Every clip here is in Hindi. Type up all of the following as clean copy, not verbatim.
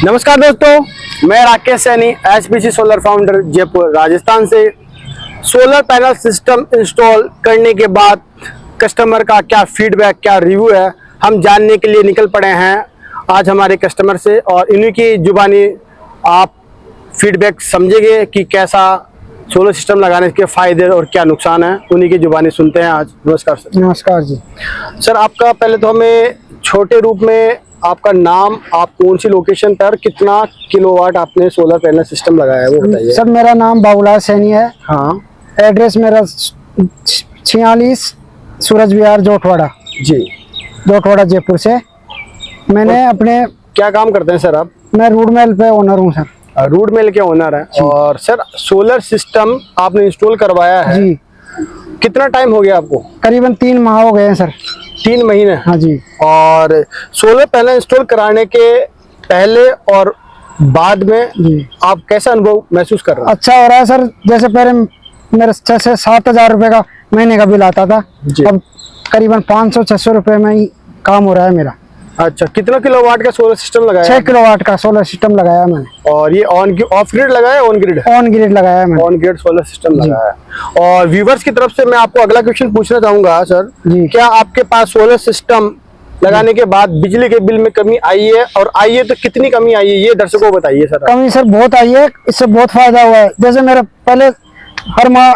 नमस्कार दोस्तों, मैं Rakesh Saini HPC solar founder Jaipur Rajasthan से। सोलर पैनल सिस्टम इंस्टॉल करने के बाद कस्टमर का क्या फीडबैक, क्या रिव्यू है, हम जानने के लिए निकल पड़े हैं आज हमारे कस्टमर से, और इन्हीं की जुबानी आप फीडबैक समझेंगे कि कैसा सोलर सिस्टम लगाने के फायदे और क्या नुकसान है। उन्हीं की जुबानी सुनते हैं आज। नमस्कार सर। नमस्कार जी। सर, आपका पहले तो हमें छोटे रूप में आपका नाम, आप कौन सी लोकेशन पर कितना किलोवाट आपने सोलर पैनल सिस्टम लगाया है वो बताइए। सर, मेरा नाम बाबूलाल सैनी है। हाँ एड्रेस मेरा 46 सूरज विहार जोटवाड़ा जी, जोटवाड़ा जयपुर से। मैंने अपने क्या काम करते हैं सर आप? मैं रूड मेल पे ओनर हूँ सर। रूड मेल के ओनर हैं। और सर, सोलर सिस्टम आपने इंस्टॉल करवाया है जी। कितना टाइम हो गया आपको? करीबन 3 माह हो गए हैं सर। 3 महीने। हाँ जी। और सोलर पैनल इंस्टॉल कराने के पहले और बाद में जी, आप कैसा अनुभव महसूस कर रहे हैं? अच्छा हो रहा है सर। जैसे पहले मेरे 6 से 7 हज़ार रुपये का महीने का बिल आता था, जी। अब करीबन 500-600 रुपये में ही काम हो रहा है मेरा। अच्छा, कितना किलोवाट का सोलर सिस्टम लगाया 6 है? किलोवाट का सोलर सिस्टम लगाया मैंने। और ये ऑफ ग्रिड लगाया है, ऑन ग्रिड? ऑन ग्रिड लगाया मैंने। ऑन ग्रिड सोलर सिस्टम लगाया है। और व्यूवर्स की तरफ से मैं आपको अगला क्वेश्चन पूछना चाहूंगा सर, जी। क्या आपके पास सोलर सिस्टम लगाने के बाद बिजली के बिल में कमी आई है, और आई है तो कितनी कमी आई है, ये दर्शकों को बताइए सर। कमी सर बहुत आई है, इससे बहुत फायदा हुआ है। जैसे मेरा पहले हर माह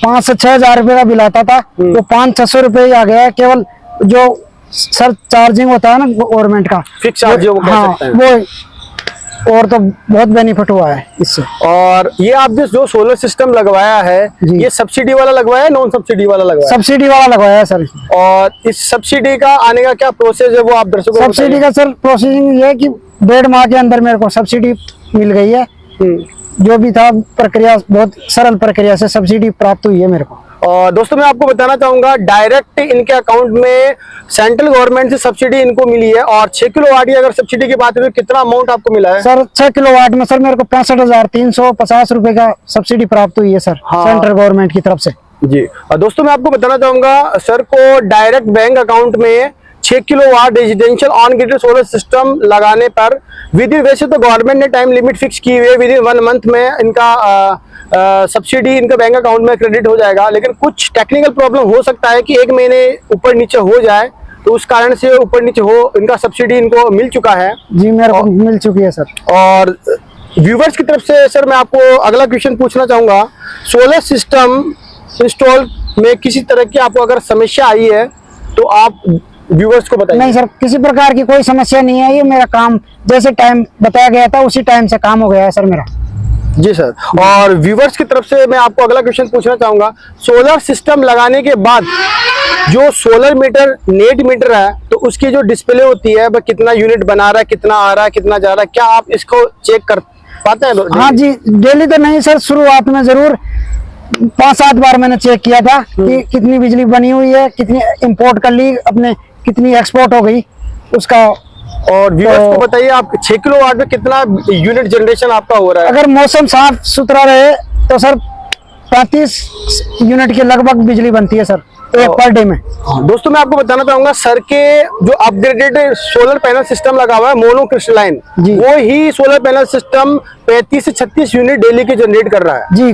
5 से 6 हज़ार रुपये का बिल आता था, वो 500-600 रुपये ही आ गया है। केवल जो सर चार्जिंग होता है ना गवर्नमेंट का, फिक्स चार्ज जो कह हाँ सकते हैं, वो, और तो बहुत बेनिफिट हुआ है इससे। और ये आप जो सोलर सिस्टम लगवाया है, जी। ये सब्सिडी वाला लगवाया है, नॉन सब्सिडी वाला लगवाया है? सब्सिडी वाला लगवाया है सर। और इस सब्सिडी का आने का क्या प्रोसेस है वो आप दर्शकों को सब्सिडी का सर प्रोसेसिंग ये है कि 1.5 माह के अंदर मेरे को सब्सिडी मिल गई है। जो भी था प्रक्रिया, बहुत सरल प्रक्रिया से सब्सिडी प्राप्त हुई है मेरे को। और दोस्तों, मैं आपको बताना चाहूंगा, डायरेक्ट इनके अकाउंट में सेंट्रल गवर्नमेंट से सब्सिडी इनको मिली है। और 6 किलोवाट की अगर सब्सिडी की बात करें, कितना अमाउंट आपको मिला है? सर 6 किलोवाट में सर मेरे को 65,350 रुपए का सब्सिडी प्राप्त हुई है सर। हाँ। सेंट्रल गवर्नमेंट की तरफ से। जी। और दोस्तों, मैं आपको बताना चाहूंगा, सर को डायरेक्ट बैंक अकाउंट में 6 kilowatt residential on grid solar system लगाने पर वैसे तो गवर्नमेंट ने टाइम लिमिट फिक्स की हुई है, विद इन 1 मंथ में इनका सब्सिडी इनका बैंक अकाउंट में क्रेडिट हो जाएगा। लेकिन कुछ टेक्निकल प्रॉब्लम हो सकता है कि 1 महीने ऊपर नीचे हो जाए, तो उस कारण से ऊपर नीचे हो, इनका सब्सिडी इनको मिल चुका है। जी, मेरे को मिल चुकी है सर। और व्यूवर्स की तरफ से सर मैं आपको अगला क्वेश्चन पूछना चाहूंगा, सोलर सिस्टम इंस्टॉल में किसी तरह की आपको अगर समस्या आई है तो आप व्यूवर्स को बताइए। नहीं सर, किसी प्रकार की कोई समस्या नहीं है। ये मेरा काम जैसे टाइम बताया गया था उसी टाइम से काम हो गया है सर मेरा। जी सर। और व्यूवर्स की तरफ से मैं आपको अगला क्वेश्चन पूछना चाहूंगा, सोलर सिस्टम लगाने के बाद जो सोलर मीटर नेट मीटर है, तो उसकी जो डिस्प्ले होती है वह कितना यूनिट बना रहा है, कितना आ रहा है, कितना जा रहा है, क्या आप इसको चेक कर पाते हैं? हाँ जी, डेली तो नहीं सर, शुरुआत में जरूर 5-7 बार मैंने चेक किया था कि कितनी बिजली बनी हुई है, कितनी इंपोर्ट कर ली अपने, कितनी एक्सपोर्ट हो गई उसका। और व्यूअर्स को बताइए, आप 6 किलोवाट में कितना यूनिट जनरेशन आपका हो रहा है? अगर मौसम साफ सुथरा रहे तो सर 35 यूनिट के लगभग बिजली बनती है सर एक पर डे में। दोस्तों, मैं आपको बताना चाहूंगा, सर के जो अपग्रेडेड सोलर पैनल सिस्टम लगा हुआ है मोनो क्रिस्टलाइन, वो ही सोलर पैनल सिस्टम 35 से 36 यूनिट डेली के जनरेट कर रहा है। जी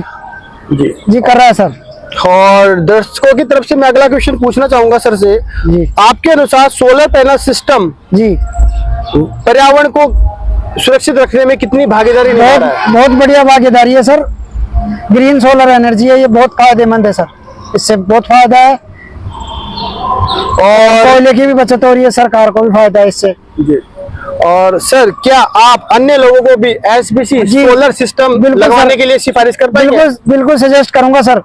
जी जी, कर रहा है सर। और दर्शकों की तरफ से मैं अगला क्वेश्चन पूछना चाहूंगा सर से, जी। आपके अनुसार सोलर पैनल सिस्टम जी, पर्यावरण को सुरक्षित रखने में कितनी भागीदारी निभा रहा है? बहुत बढ़िया भागीदारी है सर। ग्रीन सोलर एनर्जी है, ये बहुत फायदेमंद है सर। इससे बहुत फायदा है और कोयले की भी बचत हो रही है, सरकार को भी फायदा है इससे। जी। और सर, क्या आप अन्य लोगों को भी एचपीसी सोलर सिस्टम लगवाने के लिए सिफारिश कर पाएंगे? बिल्कुल सजेस्ट करूंगा सर।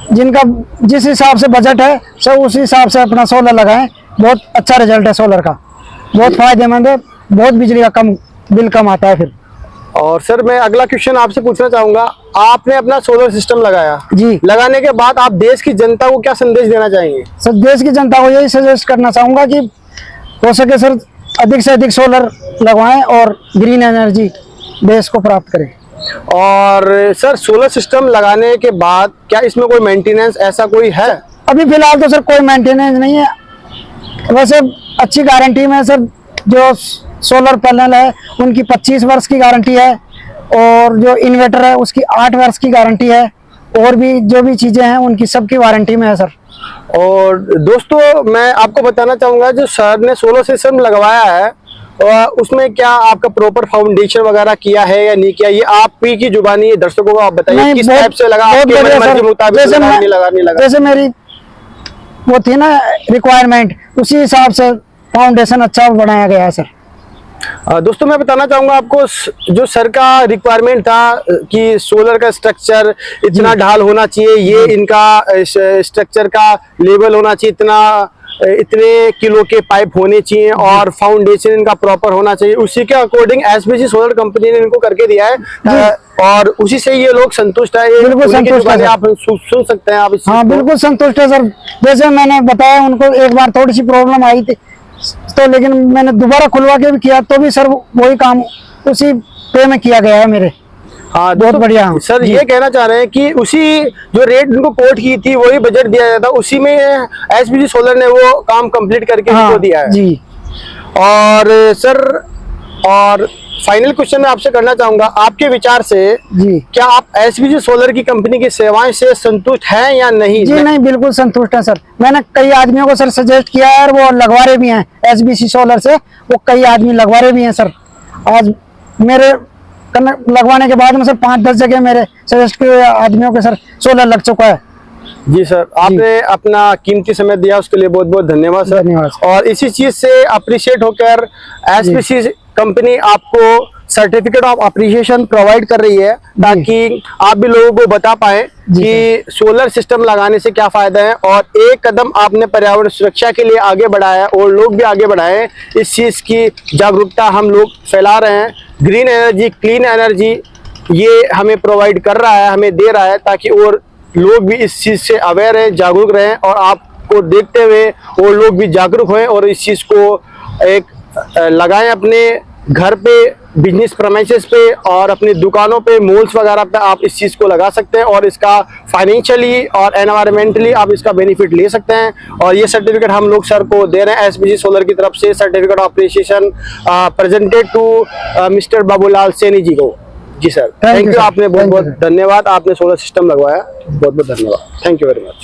जिनका जिस हिसाब से बजट है सब उसी हिसाब से अपना सोलर लगाएं। बहुत अच्छा रिजल्ट है सोलर का, बहुत फायदेमंद है, बहुत बिजली का बिल कम आता है फिर। और सर, मैं अगला क्वेश्चन आपसे पूछना चाहूंगा, आपने अपना सोलर सिस्टम लगाया जी, लगाने के बाद आप देश की जनता को क्या संदेश देना चाहेंगे? सर देश की जनता को यही सजेस्ट करना चाहूंगा कि हो सके सर अधिक से अधिक सोलर लगवाएं और ग्रीन एनर्जी देश को प्राप्त करें। और सर, सोलर सिस्टम लगाने के बाद क्या इसमें कोई मेंटेनेंस ऐसा कोई है? अभी फिलहाल तो सर कोई मेंटेनेंस नहीं है। वैसे अच्छी गारंटी में सर जो सोलर पैनल है उनकी 25 वर्ष की गारंटी है, और जो इन्वर्टर है उसकी 8 वर्ष की गारंटी है, और भी जो भी चीजें हैं उनकी सबकी वारंटी में है सर। और दोस्तों मैं आपको बताना चाहूंगा, जो सर ने सोलर सिस्टम लगवाया है उसमें क्या आपका प्रॉपर फाउंडेशन वगैरह किया है या नहीं किया, ये आप ही की जुबानी दर्शकों को आप बताइए किस टाइप से लगा, आपके मन के मुताबिक लगा नहीं लगा। जैसे मेरी वो थी ना रिक्वायरमेंट, उसी हिसाब से फाउंडेशन अच्छा बनाया गया है सर। दोस्तों मैं बताना चाहूंगा आपको, जो सर का रिक्वायरमेंट था कि सोलर का स्ट्रक्चर इतना ढाल होना चाहिए, ये इनका स्ट्रक्चर का लेवल होना चाहिए, इतने किलो के पाइप होने चाहिए और फाउंडेशन इनका प्रॉपर होना चाहिए, उसी के अकॉर्डिंग एसपीसी सोलर कंपनी ने इनको करके दिया है और उसी से ये लोग संतुष्ट है। बिल्कुल संतुष्ट है, आप सुन सकते हैं आप इस हाँ बिल्कुल संतुष्ट है सर। जैसे मैंने बताया उनको एक बार थोड़ी सी प्रॉब्लम आई थी तो, लेकिन मैंने दोबारा खुलवा के भी किया तो भी सर वही काम उसी पे में किया गया है मेरे। हाँ बहुत बढ़िया सर, ये कहना चाह रहे हैं कि उसी जो रेट इनको कोट की थी वही बजट दिया जाता, उसी में एसपीसी सोलर ने वो काम कंप्लीट करके इनको दिया है जी। और सर, और फाइनल क्वेश्चन मैं आपसे करना चाहूंगा, आपके विचार से जी क्या आप एसपीसी सोलर की कंपनी की सेवाएं से संतुष्ट हैं या नहीं? जी नहीं, बिल्कुल संतुष्ट है सर। मैंने कई आदमियों को सर सजेस्ट किया है और वो लगवा रहे भी हैं एसबीसी सोलर से, वो कई आदमी लगवा रहे भी हैं सर। आज मेरे लगवाने के बाद में सर 5-10 जगह मेरे सजेस्ट किए आदमियों के सर सोलर लग चुका है। जी सर, आपने अपना कीमती समय दिया उसके लिए बहुत बहुत धन्यवाद सर। धन्यवाद। और इसी चीज से अप्रिशिएट होकर एसपीसी कंपनी आपको सर्टिफिकेट ऑफ अप्रिशिएशन प्रोवाइड कर रही है ताकि आप भी लोगों को बता पाए कि सोलर सिस्टम लगाने से क्या फायदा है, और एक कदम आपने पर्यावरण सुरक्षा के लिए आगे बढ़ाया और लोग भी आगे बढ़ाए, इस चीज की जागरूकता हम लोग फैला रहे हैं। ग्रीन एनर्जी, क्लीन एनर्जी ये हमें प्रोवाइड कर रहा है, हमें दे रहा है, ताकि और लोग भी इस चीज से अवेयर हैं, जागरूक रहें और आपको देखते हुए वो लोग भी जागरूक हों और इस चीज को एक लगाएं अपने घर पे, बिजनेस प्रेमाइसेस पे और अपनी दुकानों पे, मॉल्स वगैरह पे आप इस चीज़ को लगा सकते हैं और इसका फाइनेंशियली और एनवायरमेंटली आप इसका बेनिफिट ले सकते हैं। और ये सर्टिफिकेट हम लोग सर को दे रहे हैं एसपीसी सोलर की तरफ से, certificate of appreciation presented to mister Babulal Saini ji को। जी सर, थैंक यू, आपने बहुत बहुत धन्यवाद, आपने सोलर सिस्टम लगवाया, बहुत बहुत धन्यवाद, थैंक यू वेरी मच।